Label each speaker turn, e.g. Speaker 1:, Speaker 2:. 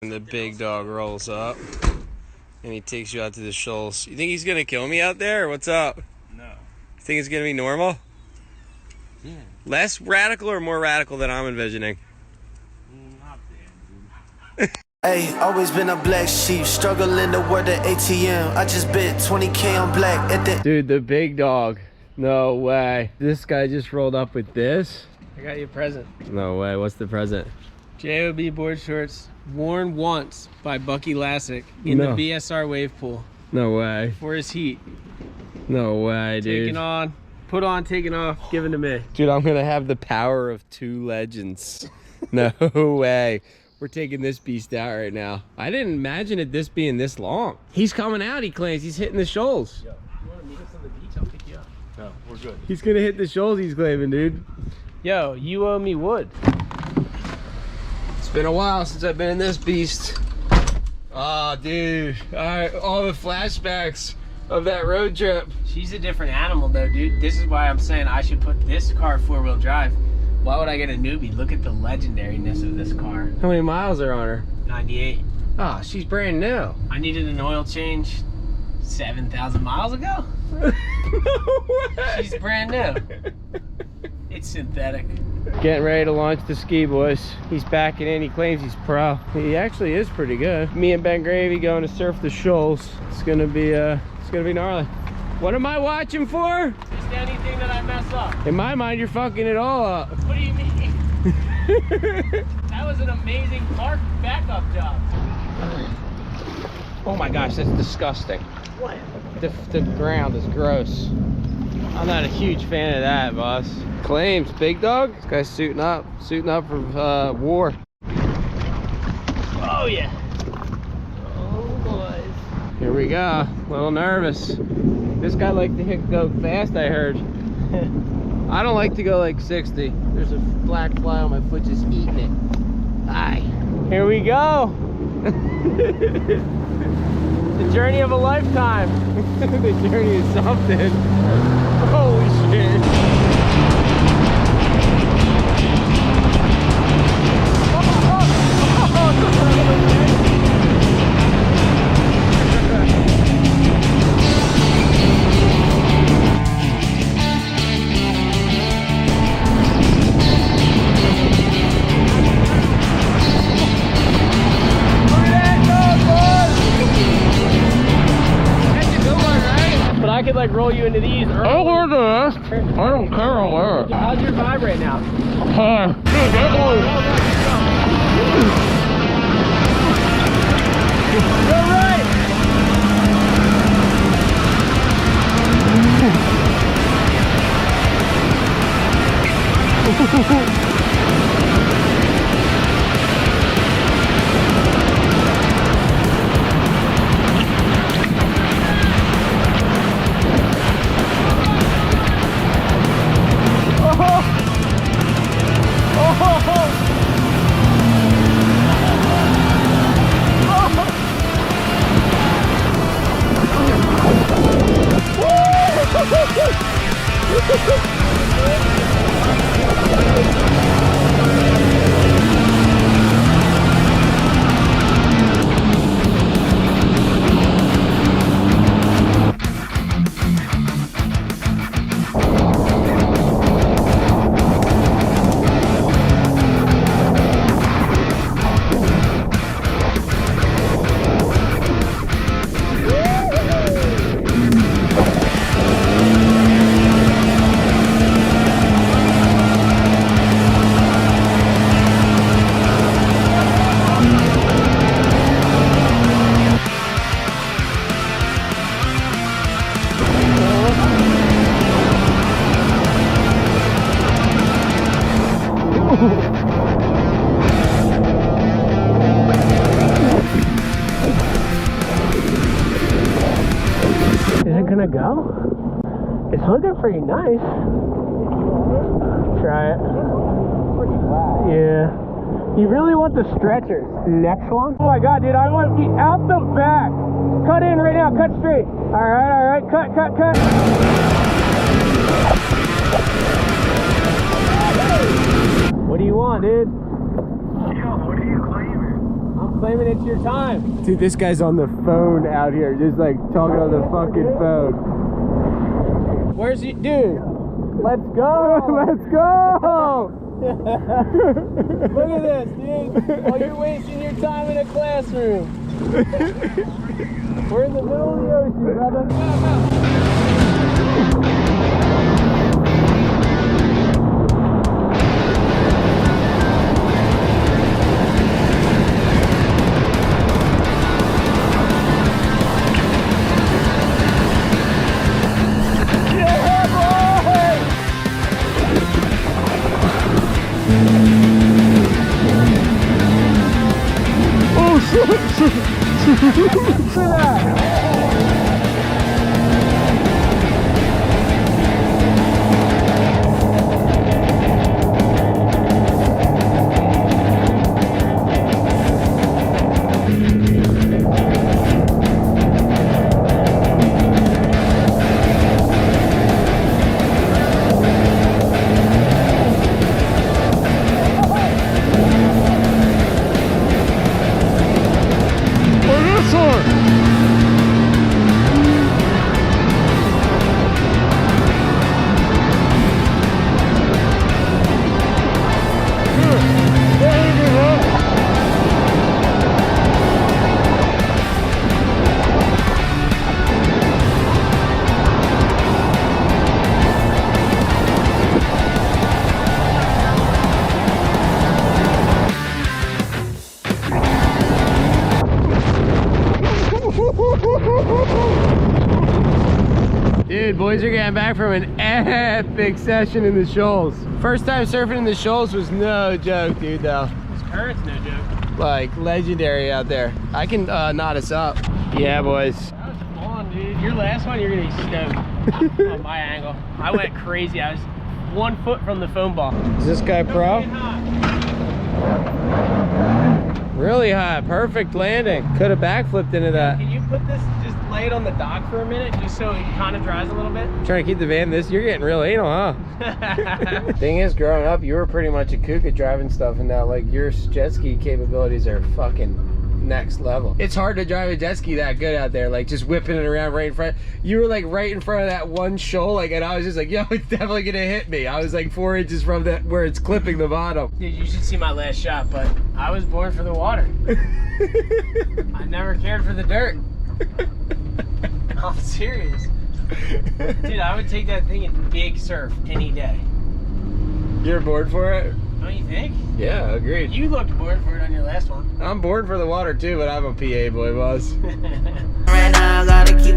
Speaker 1: And the big dog rolls up and he takes you out to the shoals. You think he's gonna kill me out there or what's up?
Speaker 2: No.
Speaker 1: You think it's gonna be normal?
Speaker 2: Yeah.
Speaker 1: Less radical or more radical than I'm envisioning?
Speaker 2: Not bad, dude.
Speaker 3: Hey, always been a black sheep, struggling to work the ATM. I just bet 20K on black at the...
Speaker 1: Dude, the big dog. No way. This guy just rolled up with this?
Speaker 4: I got you a present.
Speaker 1: No way. What's the present?
Speaker 4: JOB board shorts, worn once by Bucky Lassick in
Speaker 1: No.
Speaker 4: the BSR wave pool
Speaker 1: No way.
Speaker 4: for his heat.
Speaker 1: No way, dude.
Speaker 4: Taken on, put on, taken off, given to me.
Speaker 1: Dude, I'm gonna have the power of two legends. No way. We're taking this beast out right now. I didn't imagine it this being this long. He's coming out, he claims. He's hitting the shoals.
Speaker 4: You want to meet us on the beach? I'll pick you up.
Speaker 2: No, we're good.
Speaker 1: He's gonna hit the shoals, he's claiming, dude.
Speaker 4: Yo, you owe me wood.
Speaker 1: It's been a while since I've been in this beast. Oh, dude. All the flashbacks of that road trip.
Speaker 4: She's a different animal though, dude. This is why I'm saying I should put this car four-wheel drive. Why would I get a newbie? Look at the legendariness of this car.
Speaker 1: How many miles are on her?
Speaker 4: 98.
Speaker 1: Oh, she's brand new.
Speaker 4: I needed an oil change 7,000 miles ago.
Speaker 1: No way.
Speaker 4: She's brand new. It's synthetic.
Speaker 1: Getting ready to launch the ski, boys. He's backing in. He claims he's pro. He actually is pretty good. Me and Ben Gravy going to surf the shoals. It's gonna be gnarly. What am I watching for?
Speaker 4: Just anything that I mess up.
Speaker 1: In my mind, you're fucking it all up.
Speaker 4: What do you mean? That was an amazing park backup job.
Speaker 1: Oh my gosh, that's disgusting.
Speaker 4: What?
Speaker 1: The ground is gross. I'm not a huge fan of that, boss. Claims, big dog. This guy's suiting up for war.
Speaker 4: Oh yeah. Oh boys.
Speaker 1: Here we go. A little nervous. This guy likes to go fast, I heard. I don't like to go like 60. There's a black fly on my foot just eating it. Aye. Here we go. The journey of a lifetime. The journey is something. Holy shit.
Speaker 4: I could like roll you into these early.
Speaker 1: I'll wear this. I don't care, I'll wear it.
Speaker 4: How's your vibe right now?
Speaker 1: Dude, that
Speaker 4: Go right! Is it gonna go? It's looking pretty nice. Try it. Yeah. You really want the stretchers. Next one? Oh my god, dude, I want to be out the back. Cut in right now, cut straight. Alright, cut. What do you want, dude?
Speaker 2: Yo, what are you claiming?
Speaker 4: I'm claiming it's your time.
Speaker 1: Dude, this guy's on the phone out here, just like talking on the fucking phone.
Speaker 4: Where's he? Dude, let's go.
Speaker 1: Let's go!
Speaker 4: Look at this, dude. While you're wasting your time in a classroom. We're in the middle of the ocean, brother.
Speaker 1: Dude, boys are getting back from an epic session in the shoals. First time surfing in the shoals was no joke, dude, though.
Speaker 4: This current's no joke.
Speaker 1: Like, legendary out there. I can knot us up. Yeah, boys.
Speaker 4: That was fun, dude. Your last one, you're gonna be stoked on my angle. I went crazy. I was 1 foot from the foam ball.
Speaker 1: Is this guy pro?
Speaker 4: Really hot.
Speaker 1: Really high, perfect landing. Could have backflipped into that.
Speaker 4: Can you put this, just lay it on the dock for a minute, just so it kind of dries a little bit?
Speaker 1: Trying to keep the van this, you're getting real anal, huh? Thing is, growing up, you were pretty much a kook at driving stuff, and now, like, your jet ski capabilities are fucking next level. It's hard to drive a jet ski that good out there, like, just whipping it around right in front. You were, like, right in front of that one shoal, like, and I was just like, yo, it's definitely gonna hit me. I was, like, 4 inches from that, where it's clipping the bottom.
Speaker 4: Dude, you should see my last shot, but I was born for the water. I never cared for the dirt. I'm serious. Dude, I would take that thing in big surf any day.
Speaker 1: You're bored for it?
Speaker 4: Don't you think?
Speaker 1: Yeah, agreed.
Speaker 4: You looked bored for it on your last one.
Speaker 1: I'm bored for the water too, but I'm a PA boy, boss.
Speaker 3: Right now, I gotta keep